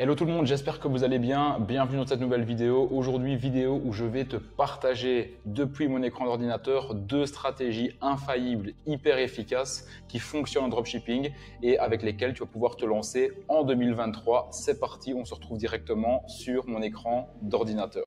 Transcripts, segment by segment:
Hello tout le monde, j'espère que vous allez bien. Bienvenue dans cette nouvelle vidéo. Aujourd'hui, vidéo où je vais te partager depuis mon écran d'ordinateur deux stratégies infaillibles, hyper efficaces qui fonctionnent en dropshipping et avec lesquelles tu vas pouvoir te lancer en 2023. C'est parti, on se retrouve directement sur mon écran d'ordinateur.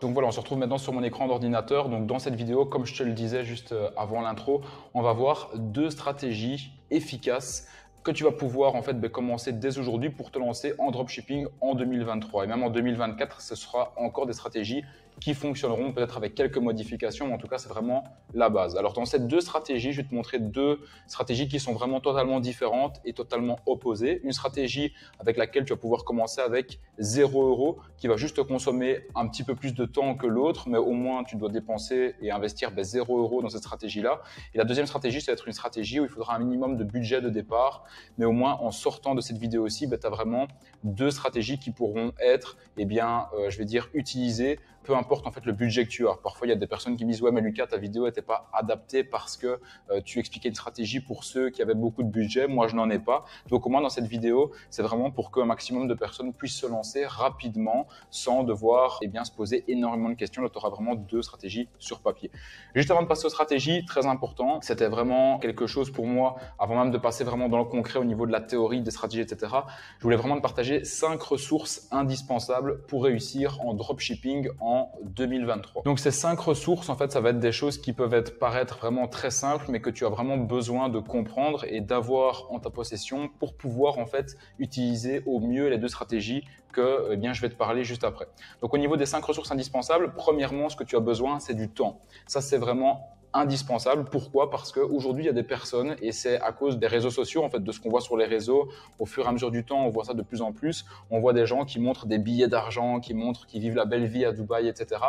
Donc voilà, on se retrouve maintenant sur mon écran d'ordinateur. Donc dans cette vidéo, comme je te le disais juste avant l'intro, on va voir deux stratégies efficaces que tu vas pouvoir en fait commencer dès aujourd'hui pour te lancer en dropshipping en 2023. Et même en 2024, ce sera encore des stratégies qui fonctionneront peut-être avec quelques modifications, mais en tout cas, c'est vraiment la base. Alors dans ces deux stratégies, je vais te montrer deux stratégies qui sont vraiment totalement différentes et totalement opposées. Une stratégie avec laquelle tu vas pouvoir commencer avec 0 €, qui va juste te consommer un petit peu plus de temps que l'autre, mais au moins tu dois dépenser et investir 0 € dans cette stratégie-là. Et la deuxième stratégie, ça va être une stratégie où il faudra un minimum de budget de départ, mais au moins en sortant de cette vidéo-ci, tu as vraiment deux stratégies qui pourront être, je vais dire, utilisées, peu importe en fait le budget que tu as. Parfois, il y a des personnes qui me disent « Ouais, mais Lucas, ta vidéo n'était pas adaptée parce que tu expliquais une stratégie pour ceux qui avaient beaucoup de budget. Moi, je n'en ai pas. » Donc, au moins, dans cette vidéo, c'est vraiment pour qu'un maximum de personnes puissent se lancer rapidement sans devoir se poser énormément de questions. Là, tu auras vraiment deux stratégies sur papier. Juste avant de passer aux stratégies, très important, c'était vraiment quelque chose pour moi, avant même de passer vraiment dans le concret au niveau de la théorie, des stratégies, etc. Je voulais vraiment te partager 5 ressources indispensables pour réussir en dropshipping en 2023. Donc ces 5 ressources, en fait, ça va être des choses qui peuvent paraître vraiment très simples, mais que tu as vraiment besoin de comprendre et d'avoir en ta possession pour pouvoir en fait utiliser au mieux les deux stratégies que je vais te parler juste après. Donc au niveau des 5 ressources indispensables, premièrement, ce que tu as besoin, c'est du temps. Ça, c'est vraiment indispensable. Pourquoi? Parce qu'aujourd'hui, il y a des personnes, et c'est à cause des réseaux sociaux, en fait, de ce qu'on voit sur les réseaux. Au fur et à mesure du temps, on voit ça de plus en plus. On voit des gens qui montrent des billets d'argent, qui montrent qu'ils vivent la belle vie à Dubaï, etc.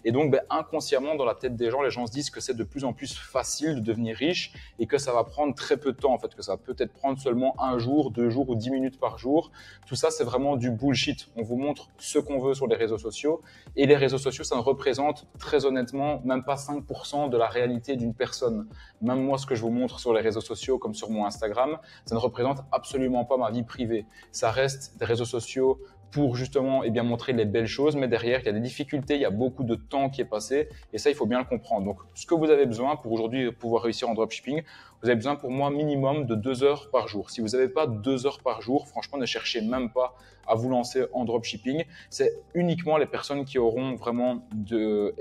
Et donc, inconsciemment, dans la tête des gens, les gens se disent que c'est de plus en plus facile de devenir riche et que ça va prendre très peu de temps, en fait, que ça va peut-être prendre seulement 1 jour, 2 jours ou 10 minutes par jour. Tout ça, c'est vraiment du bullshit. On vous montre ce qu'on veut sur les réseaux sociaux et les réseaux sociaux, ça ne représente très honnêtement même pas 5% de la réalité d'une personne. Même moi, ce que je vous montre sur les réseaux sociaux, comme sur mon Instagram, ça ne représente absolument pas ma vie privée. Ça reste des réseaux sociaux pour justement montrer les belles choses, mais derrière, il y a des difficultés, il y a beaucoup de temps qui est passé, et ça, il faut bien le comprendre. Donc, ce que vous avez besoin pour aujourd'hui pouvoir réussir en dropshipping, vous avez besoin pour moi minimum de 2 heures par jour. Si vous n'avez pas 2 heures par jour, franchement, ne cherchez même pas à vous lancer en dropshipping. C'est uniquement les personnes qui auront vraiment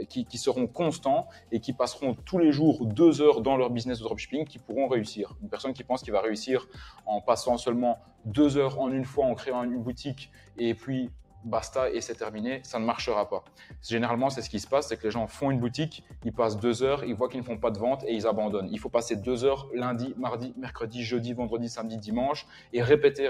qui seront constants et qui passeront tous les jours 2 heures dans leur business de dropshipping qui pourront réussir. Une personne qui pense qu'il va réussir en passant seulement 2 heures en une fois en créant une boutique et puis basta et c'est terminé, ça ne marchera pas. Généralement, c'est ce qui se passe, c'est que les gens font une boutique, ils passent 2 heures, ils voient qu'ils ne font pas de vente et ils abandonnent. Il faut passer 2 heures lundi, mardi, mercredi, jeudi, vendredi, samedi, dimanche et répéter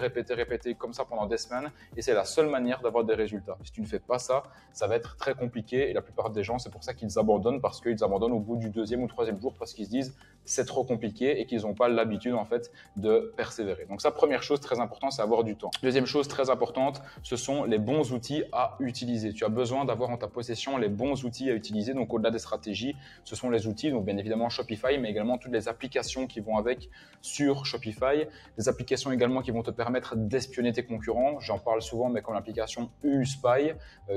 comme ça pendant des semaines et c'est la seule manière d'avoir des résultats. Si tu ne fais pas ça, ça va être très compliqué et la plupart des gens, c'est pour ça qu'ils abandonnent parce qu'ils abandonnent au bout du 2e ou 3e jour parce qu'ils se disent c'est trop compliqué et qu'ils n'ont pas l'habitude en fait de persévérer. Donc ça, première chose très importante, c'est avoir du temps. Deuxième chose très importante, ce sont les bons outils à utiliser. Tu as besoin d'avoir en ta possession les bons outils à utiliser. Donc, au-delà des stratégies, ce sont les outils. Donc, bien évidemment, Shopify, mais également toutes les applications qui vont avec sur Shopify. Des applications également qui vont te permettre d'espionner tes concurrents. J'en parle souvent, mais comme l'application USpy,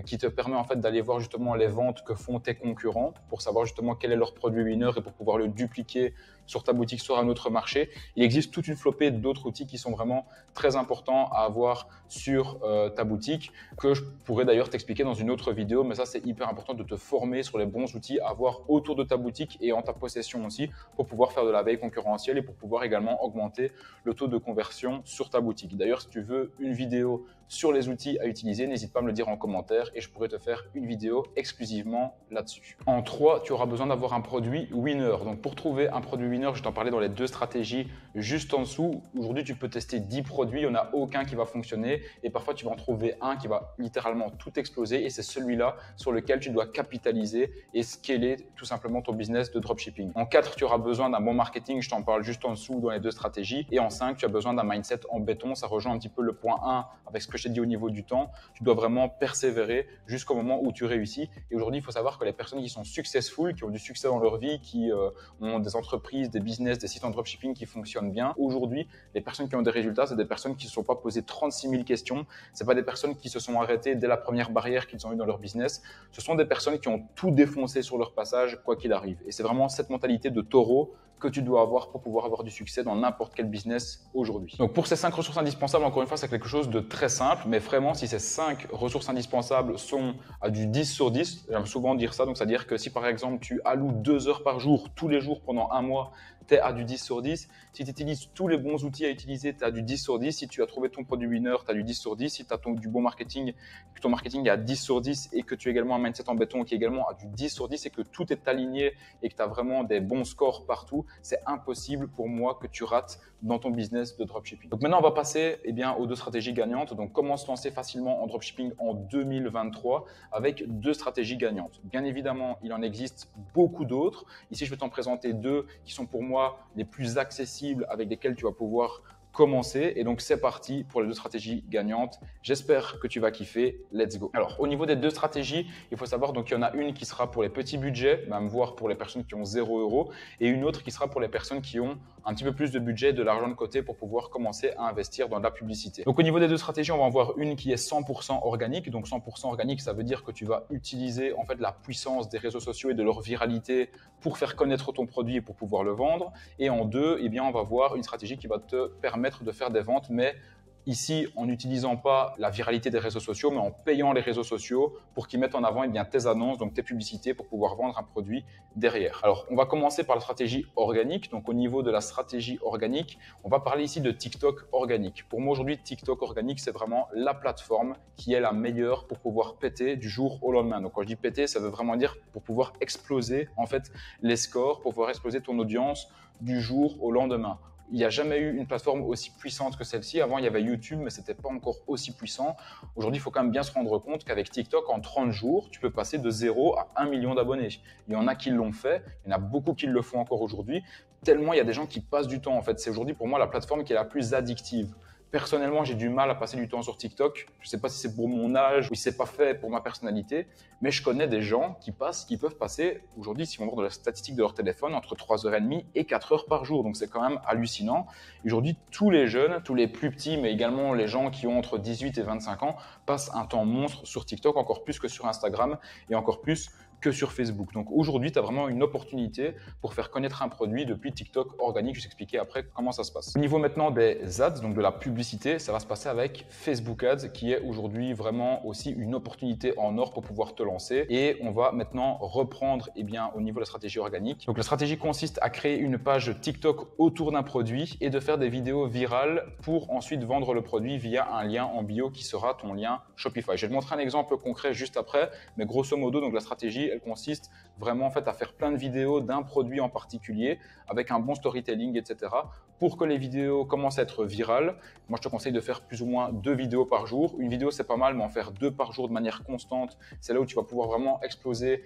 qui te permet en fait d'aller voir justement les ventes que font tes concurrents pour savoir justement quel est leur produit winner et pour pouvoir le dupliquer sur ta boutique, sur un autre marché. Il existe toute une flopée d'autres outils qui sont vraiment très importants à avoir sur ta boutique, que je pourrais d'ailleurs t'expliquer dans une autre vidéo, mais ça c'est hyper important de te former sur les bons outils à avoir autour de ta boutique et en ta possession aussi pour pouvoir faire de la veille concurrentielle et pour pouvoir également augmenter le taux de conversion sur ta boutique. D'ailleurs, si tu veux une vidéo sur les outils à utiliser, n'hésite pas à me le dire en commentaire et je pourrais te faire une vidéo exclusivement là-dessus. En 3, tu auras besoin d'avoir un produit winner. Donc pour trouver un produit winner, je t'en parlais dans les deux stratégies juste en dessous. Aujourd'hui, tu peux tester 10 produits, il n'y en a aucun qui va fonctionner et parfois tu vas en trouver un qui va littéralement tout exploser et c'est celui-là sur lequel tu dois capitaliser et scaler tout simplement ton business de dropshipping. En 4, tu auras besoin d'un bon marketing, je t'en parle juste en dessous dans les deux stratégies. Et en 5, tu as besoin d'un mindset en béton. Ça rejoint un petit peu le point 1 avec ce que que je t'ai dit au niveau du temps, tu dois vraiment persévérer jusqu'au moment où tu réussis. Et aujourd'hui, il faut savoir que les personnes qui sont successful, qui ont du succès dans leur vie, qui ont des entreprises, des business, des sites en dropshipping qui fonctionnent bien, aujourd'hui, les personnes qui ont des résultats, c'est des personnes qui ne se sont pas posées 36 000 questions. C'est pas des personnes qui se sont arrêtées dès la première barrière qu'ils ont eue dans leur business. Ce sont des personnes qui ont tout défoncé sur leur passage, quoi qu'il arrive. Et c'est vraiment cette mentalité de taureau que tu dois avoir pour pouvoir avoir du succès dans n'importe quel business aujourd'hui. Donc pour ces 5 ressources indispensables, encore une fois, c'est quelque chose de très simple, mais vraiment, si ces 5 ressources indispensables sont à du 10 sur 10, j'aime souvent dire ça, donc c'est-à-dire que si par exemple tu alloues 2 heures par jour, tous les jours pendant un mois, tu es à du 10 sur 10. Si tu utilises tous les bons outils à utiliser, tu as du 10 sur 10. Si tu as trouvé ton produit winner, tu as du 10 sur 10. Si tu as du bon marketing, que ton marketing est à 10 sur 10 et que tu as également un mindset en béton qui est également à du 10 sur 10 et que tout est aligné et que tu as vraiment des bons scores partout, c'est impossible pour moi que tu rates dans ton business de dropshipping. Donc maintenant, on va passer aux 2 stratégies gagnantes. Donc comment se lancer facilement en dropshipping en 2023 avec 2 stratégies gagnantes. Bien évidemment, il en existe beaucoup d'autres. Ici, je vais t'en présenter 2 qui sont pour moi les plus accessibles avec lesquels tu vas pouvoir commencer. Et donc, c'est parti pour les 2 stratégies gagnantes. J'espère que tu vas kiffer. Let's go. Alors, au niveau des 2 stratégies, il faut savoir donc il y en a une qui sera pour les petits budgets, même voire pour les personnes qui ont 0 €, et une autre qui sera pour les personnes qui ont un petit peu plus de budget, de l'argent de côté pour pouvoir commencer à investir dans de la publicité. Donc, au niveau des 2 stratégies, on va en voir une qui est 100% organique. Donc, 100% organique, ça veut dire que tu vas utiliser en fait la puissance des réseaux sociaux et de leur viralité pour faire connaître ton produit et pour pouvoir le vendre. Et en 2, on va voir une stratégie qui va te permettre de faire des ventes, mais ici en n'utilisant pas la viralité des réseaux sociaux, mais en payant les réseaux sociaux pour qu'ils mettent en avant tes annonces, donc tes publicités pour pouvoir vendre un produit derrière. Alors, on va commencer par la stratégie organique. Donc, au niveau de la stratégie organique, on va parler ici de TikTok organique. Pour moi, aujourd'hui, TikTok organique, c'est vraiment la plateforme qui est la meilleure pour pouvoir péter du jour au lendemain. Donc, quand je dis péter, ça veut vraiment dire pour pouvoir exploser en fait les scores, pour pouvoir exploser ton audience du jour au lendemain. Il n'y a jamais eu une plateforme aussi puissante que celle-ci. Avant, il y avait YouTube, mais ce n'était pas encore aussi puissant. Aujourd'hui, il faut quand même bien se rendre compte qu'avec TikTok, en 30 jours, tu peux passer de 0 à 1 million d'abonnés. Il y en a qui l'ont fait, il y en a beaucoup qui le font encore aujourd'hui, tellement il y a des gens qui passent du temps. En fait, c'est aujourd'hui pour moi la plateforme qui est la plus addictive. Personnellement, j'ai du mal à passer du temps sur TikTok. Je ne sais pas si c'est pour mon âge ou si c'est pas fait pour ma personnalité, mais je connais des gens qui peuvent passer, aujourd'hui, si on regarde la statistique de leur téléphone, entre 3h30 et 4 heures par jour. Donc, c'est quand même hallucinant. Aujourd'hui, tous les jeunes, tous les plus petits, mais également les gens qui ont entre 18 et 25 ans, passent un temps monstre sur TikTok, encore plus que sur Instagram et encore plus que sur Facebook. Donc aujourd'hui, tu as vraiment une opportunité pour faire connaître un produit depuis TikTok organique. Je vais t'expliquer après comment ça se passe. Au niveau maintenant des ads, donc de la publicité, ça va se passer avec Facebook Ads qui est aujourd'hui vraiment aussi une opportunité en or pour pouvoir te lancer. Et on va maintenant reprendre au niveau de la stratégie organique. Donc la stratégie consiste à créer une page TikTok autour d'un produit et de faire des vidéos virales pour ensuite vendre le produit via un lien en bio qui sera ton lien Shopify. Je vais te montrer un exemple concret juste après, mais grosso modo, donc la stratégie, elle consiste vraiment en fait à faire plein de vidéos d'un produit en particulier avec un bon storytelling, etc. Pour que les vidéos commencent à être virales. Moi, je te conseille de faire plus ou moins 2 vidéos par jour. Une vidéo, c'est pas mal, mais en faire 2 par jour de manière constante, c'est là où tu vas pouvoir vraiment exploser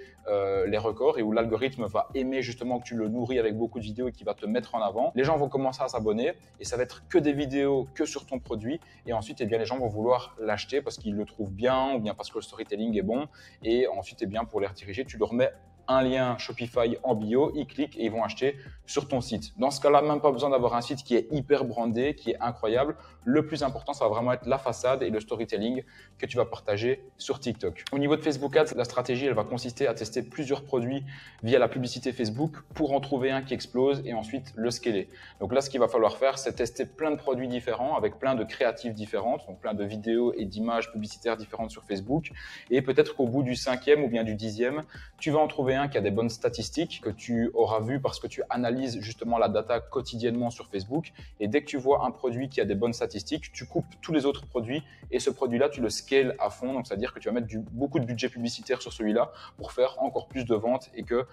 les records et où l'algorithme va aimer justement que tu le nourris avec beaucoup de vidéos et qui va te mettre en avant. Les gens vont commencer à s'abonner et ça va être que des vidéos que sur ton produit. Et ensuite, les gens vont vouloir l'acheter parce qu'ils le trouvent bien ou bien parce que le storytelling est bon. Et ensuite, pour les rediriger, tu leur mets un lien Shopify en bio, ils cliquent et ils vont acheter sur ton site. Dans ce cas-là, même pas besoin d'avoir un site qui est hyper brandé, qui est incroyable. Le plus important, ça va vraiment être la façade et le storytelling que tu vas partager sur TikTok. Au niveau de Facebook Ads, la stratégie, elle va consister à tester plusieurs produits via la publicité Facebook pour en trouver un qui explose et ensuite le scaler. Donc là, ce qu'il va falloir faire, c'est tester plein de produits différents avec plein de créatives différentes, donc plein de vidéos et d'images publicitaires différentes sur Facebook. Et peut-être qu'au bout du 5e ou bien du 10e, tu vas en trouver un qui a des bonnes statistiques que tu auras vu parce que tu analyses justement la data quotidiennement sur Facebook. Et dès que tu vois un produit qui a des bonnes statistiques, tu coupes tous les autres produits et ce produit-là, tu le scales à fond. Donc, c'est-à-dire que tu vas mettre beaucoup de budget publicitaire sur celui-là pour faire encore plus de ventes et que,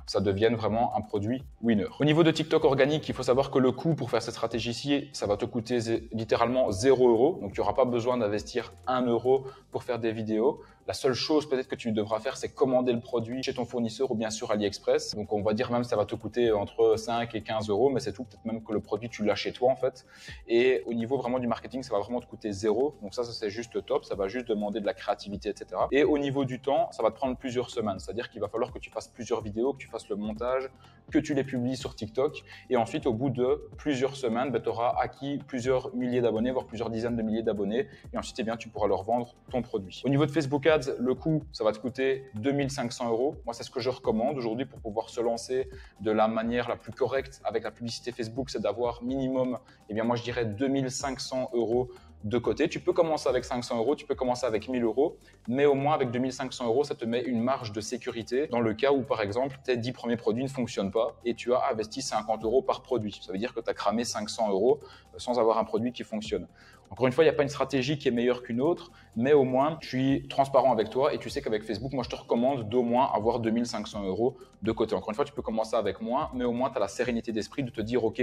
ça devienne vraiment un produit winner. Au niveau de TikTok organique, il faut savoir que le coût pour faire cette stratégie-ci, ça va te coûter littéralement 0 €. Donc, tu n'auras pas besoin d'investir 1 € pour faire des vidéos. La seule chose peut-être que tu devras faire, c'est commander le produit chez ton fournisseur ou bien sur AliExpress. Donc on va dire même que ça va te coûter entre 5 et 15 euros, mais c'est tout. Peut-être même que le produit, tu l'as chez toi en fait. Et au niveau vraiment du marketing, ça va vraiment te coûter zéro. Donc ça c'est juste top. Ça va juste demander de la créativité, etc. Et au niveau du temps, ça va te prendre plusieurs semaines. C'est-à-dire qu'il va falloir que tu fasses plusieurs vidéos, que tu fasses le montage, que tu les publies sur TikTok. Et ensuite, au bout de plusieurs semaines, tu auras acquis plusieurs milliers d'abonnés, voire plusieurs dizaines de milliers d'abonnés. Et ensuite, tu pourras leur vendre ton produit. Au niveau de Facebook Ads, le coût, ça va te coûter 2500 euros. Moi, c'est ce que je recommande aujourd'hui pour pouvoir se lancer de la manière la plus correcte avec la publicité Facebook, c'est d'avoir minimum, moi, je dirais 2500 euros de côté. Tu peux commencer avec 500 euros, tu peux commencer avec 1000 euros, mais au moins avec 2500 euros, ça te met une marge de sécurité dans le cas où, par exemple, tes 10 premiers produits ne fonctionnent pas et tu as investi 50 euros par produit. Ça veut dire que tu as cramé 500 euros sans avoir un produit qui fonctionne. Encore une fois, il n'y a pas une stratégie qui est meilleure qu'une autre, mais au moins, je suis transparent avec toi et tu sais qu'avec Facebook, moi, je te recommande d'au moins avoir 2500 euros de côté. Encore une fois, tu peux commencer avec moins, mais au moins, tu as la sérénité d'esprit de te dire, OK,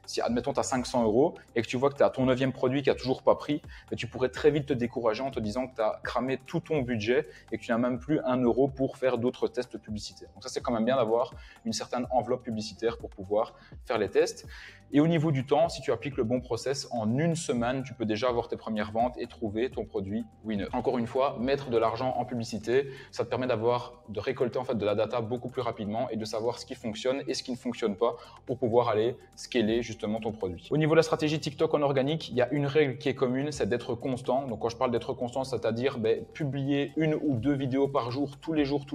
si admettons, tu as 500 euros et que tu vois que tu as ton 9e produit qui n'a toujours pas pris, mais tu pourrais très vite te décourager en te disant que tu as cramé tout ton budget et que tu n'as même plus 1 euro pour faire d'autres tests publicitaires. Donc ça, c'est quand même bien d'avoir une certaine enveloppe publicitaire pour pouvoir faire les tests. Et au niveau du temps, si tu appliques le bon process, en une semaine, tu peux déjà avoir tes premières ventes et trouver ton produit winner. Encore une fois, mettre de l'argent en publicité, ça te permet de récolter en fait de la data beaucoup plus rapidement et de savoir ce qui fonctionne et ce qui ne fonctionne pas pour pouvoir aller scaler justement ton produit. Au niveau de la stratégie TikTok en organique, il y a une règle qui est commune, c'est d'être constant. Donc quand je parle d'être constant, c'est-à-dire publier 1 ou 2 vidéos par jour, tous les jours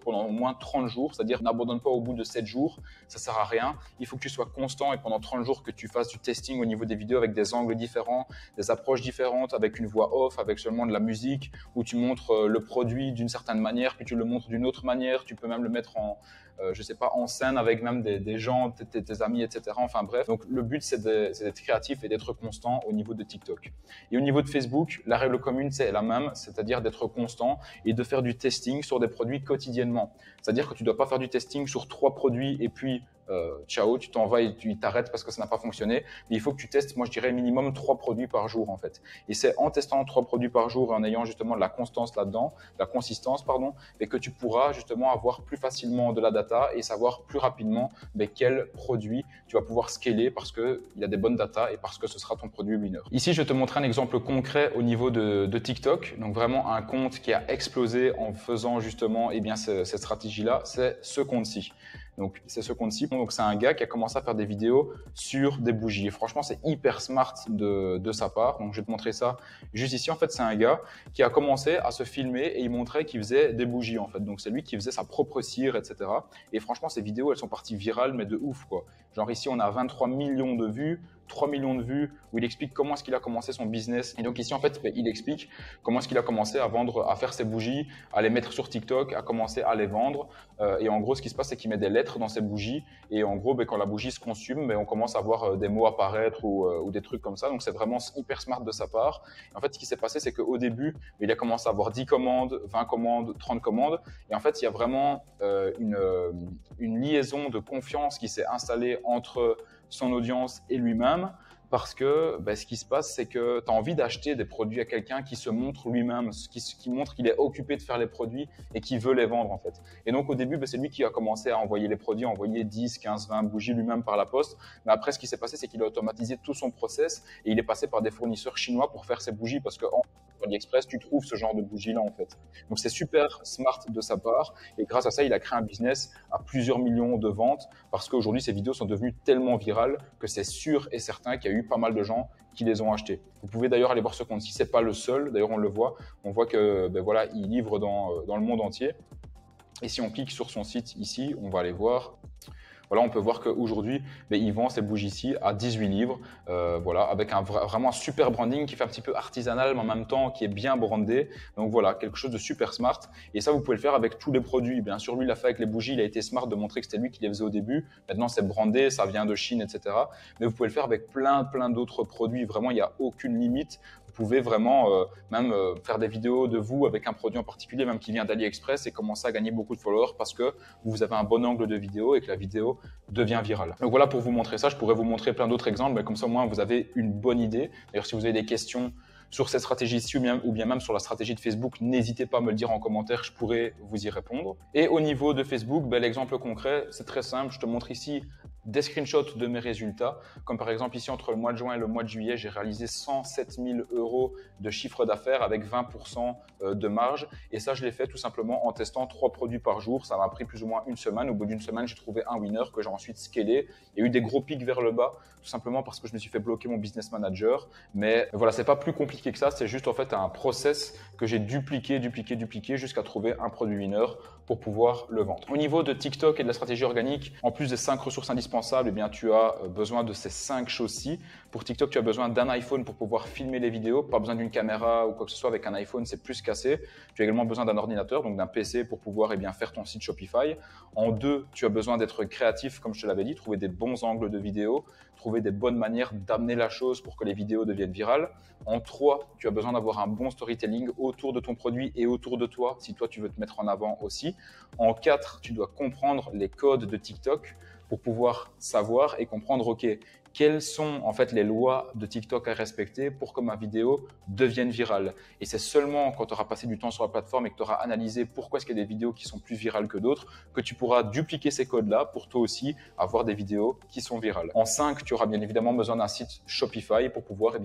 pendant au moins 30 jours, c'est-à-dire n'abandonne pas au bout de 7 jours, ça sert à rien. Il faut que tu sois constant et pendant 30 jours que tu fasses du testing au niveau des vidéos avec des angles différents, des approches différentes, avec une voix off, avec seulement de la musique, où tu montres le produit d'une certaine manière, puis tu le montres d'une autre manière, tu peux même le mettre en scène avec même des gens, tes amis, etc. Enfin bref, donc le but c'est d'être créatif et d'être constant au niveau de TikTok. Et au niveau de Facebook, la règle commune c'est la même, c'est-à-dire d'être constant et de faire du testing sur des produits quotidiennement. C'est-à-dire que tu ne dois pas faire du testing sur 3 produits et puis ciao, tu t'en vas et tu t'arrêtes parce que ça n'a pas fonctionné. Mais il faut que tu testes, moi je dirais minimum 3 produits par jour en fait. Et c'est en testant 3 produits par jour et en ayant justement de la constance là-dedans, la consistance pardon, et que tu pourras justement avoir plus facilement de la data et savoir plus rapidement quel produit tu vas pouvoir scaler parce qu'il y a des bonnes data et parce que ce sera ton produit winner. Ici, je vais te montrer un exemple concret au niveau de TikTok. Donc vraiment un compte qui a explosé en faisant justement cette stratégie-là, c'est ce compte-ci. Donc, c'est ce compte-ci. Donc, c'est un gars qui a commencé à faire des vidéos sur des bougies. Et franchement, c'est hyper smart de sa part. Donc, je vais te montrer ça juste ici. En fait, c'est un gars qui a commencé à se filmer et il montrait qu'il faisait des bougies, en fait. Donc, c'est lui qui faisait sa propre cire, etc. Et franchement, ces vidéos, elles sont parties virales, mais de ouf, quoi. Genre, ici, on a 23 millions de vues, 3 millions de vues, où il explique comment est-ce qu'il a commencé son business. Et donc ici, en fait, il explique comment est-ce qu'il a commencé à vendre, à faire ses bougies, à les mettre sur TikTok, à commencer à les vendre. Et en gros, ce qui se passe, c'est qu'il met des lettres dans ses bougies. Et en gros, quand la bougie se consume, on commence à voir des mots apparaître ou des trucs comme ça. Donc, c'est vraiment hyper smart de sa part. Et en fait, ce qui s'est passé, c'est qu'au début, il a commencé à avoir 10 commandes, 20 commandes, 30 commandes. Et en fait, il y a vraiment une liaison de confiance qui s'est installée entre son audience et lui-même, parce que ce qui se passe, c'est que tu as envie d'acheter des produits à quelqu'un qui se montre lui-même, qui montre qu'il est occupé de faire les produits et qui veut les vendre en fait. Et donc au début, c'est lui qui a commencé à envoyer les produits, à envoyer 10, 15, 20 bougies lui-même par la poste. Mais après, ce qui s'est passé, c'est qu'il a automatisé tout son process et il est passé par des fournisseurs chinois pour faire ses bougies, parce que AliExpress, tu trouves ce genre de bougies-là en fait. Donc c'est super smart de sa part et grâce à ça, il a créé un business à plusieurs millions de ventes parce qu'aujourd'hui, ces vidéos sont devenues tellement virales que c'est sûr et certain qu'il y a eu pas mal de gens qui les ont achetées. Vous pouvez d'ailleurs aller voir ce compte-ci, c'est pas le seul, d'ailleurs on le voit, on voit que il livre dans le monde entier. Et si on clique sur son site ici, on va aller voir. Voilà, on peut voir qu'aujourd'hui, il vend ces bougies-ci à 18 livres, avec vraiment un super branding qui fait un petit peu artisanal, mais en même temps qui est bien brandé. Donc voilà, quelque chose de super smart. Et ça, vous pouvez le faire avec tous les produits. Bien sûr, lui, il l'a fait avec les bougies, il a été smart de montrer que c'était lui qui les faisait au début. Maintenant, c'est brandé, ça vient de Chine, etc. Mais vous pouvez le faire avec plein d'autres produits. Vraiment, il n'y a aucune limite. Vous pouvez vraiment faire des vidéos de vous avec un produit en particulier, même qui vient d'AliExpress, et commencer à gagner beaucoup de followers parce que vous avez un bon angle de vidéo et que la vidéo devient virale. Donc voilà, pour vous montrer ça, je pourrais vous montrer plein d'autres exemples, mais comme ça au moins vous avez une bonne idée. D'ailleurs, si vous avez des questions sur cette stratégie-ci ou bien même sur la stratégie de Facebook, n'hésitez pas à me le dire en commentaire, je pourrais vous y répondre. Et au niveau de Facebook, l'exemple concret, c'est très simple. Je te montre ici des screenshots de mes résultats. Comme par exemple ici, entre le mois de juin et le mois de juillet, j'ai réalisé 107 000 € de chiffre d'affaires avec 20% de marge. Et ça, je l'ai fait tout simplement en testant 3 produits par jour. Ça m'a pris plus ou moins une semaine. Au bout d'une semaine, j'ai trouvé un winner que j'ai ensuite scalé. Il y a eu des gros pics vers le bas, tout simplement parce que je me suis fait bloquer mon business manager. Mais voilà, c'est pas plus compliqué que ça. C'est juste en fait un process que j'ai dupliqué jusqu'à trouver un produit winner pour pouvoir le vendre. Au niveau de TikTok et de la stratégie organique, en plus des 5 ressources indispensables, eh bien, tu as besoin de ces 5 choses-ci. Pour TikTok, tu as besoin d'un iPhone pour pouvoir filmer les vidéos, pas besoin d'une caméra ou quoi que ce soit. Avec un iPhone, c'est plus cassé. Tu as également besoin d'un ordinateur, donc d'un PC pour pouvoir faire ton site Shopify. En 2, tu as besoin d'être créatif, comme je te l'avais dit, trouver des bons angles de vidéo, trouver des bonnes manières d'amener la chose pour que les vidéos deviennent virales. En 3, tu as besoin d'avoir un bon storytelling autour de ton produit et autour de toi, si toi tu veux te mettre en avant aussi. En 4, tu dois comprendre les codes de TikTok pour pouvoir savoir et comprendre, ok, quelles sont en fait les lois de TikTok à respecter pour que ma vidéo devienne virale. Et c'est seulement quand tu auras passé du temps sur la plateforme et que tu auras analysé pourquoi est-ce qu'il y a des vidéos qui sont plus virales que d'autres, que tu pourras dupliquer ces codes-là pour toi aussi avoir des vidéos qui sont virales. En 5, tu auras bien évidemment besoin d'un site Shopify pour pouvoir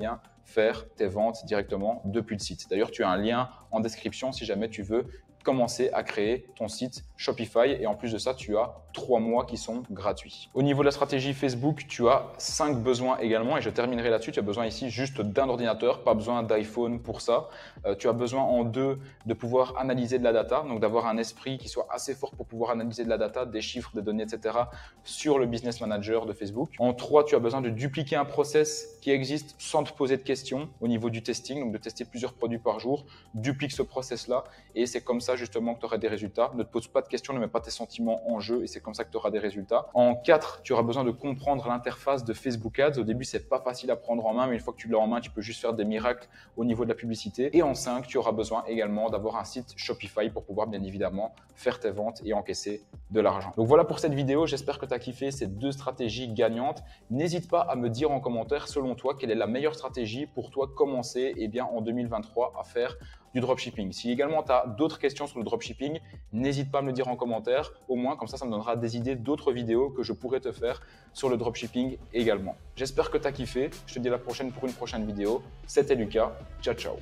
faire tes ventes directement depuis le site. D'ailleurs, tu as un lien en description si jamais tu veux commencer à créer ton site Shopify. Et en plus de ça, tu as 3 mois qui sont gratuits. Au niveau de la stratégie Facebook, tu as 5 besoins également et je terminerai là-dessus. Tu as besoin ici juste d'un ordinateur, pas besoin d'iPhone pour ça. Tu as besoin en 2 de pouvoir analyser de la data, donc d'avoir un esprit qui soit assez fort pour pouvoir analyser de la data, des chiffres, des données, etc. sur le Business Manager de Facebook. En 3, tu as besoin de dupliquer un process qui existe sans te poser de questions au niveau du testing, donc de tester plusieurs produits par jour. Duplique ce process-là et c'est comme ça justement que tu auras des résultats. Ne te pose pas de questions, ne mets pas tes sentiments en jeu et c'est comme ça que tu auras des résultats. En 4, tu auras besoin de comprendre l'interface de Facebook Ads. Au début, c'est pas facile à prendre en main, mais une fois que tu l'as en main, tu peux juste faire des miracles au niveau de la publicité. Et en 5, tu auras besoin également d'avoir un site Shopify pour pouvoir bien évidemment faire tes ventes et encaisser de l'argent. Donc voilà pour cette vidéo, j'espère que tu as kiffé ces 2 stratégies gagnantes. N'hésite pas à me dire en commentaire, selon toi, quelle est la meilleure stratégie pour toi commencer en 2023 à faire du dropshipping. Si également tu as d'autres questions sur le dropshipping, n'hésite pas à me le dire en commentaire. Au moins, comme ça me donnera des idées d'autres vidéos que je pourrais te faire sur le dropshipping également. J'espère que tu as kiffé. Je te dis à la prochaine pour une prochaine vidéo. C'était Lucas. Ciao, ciao.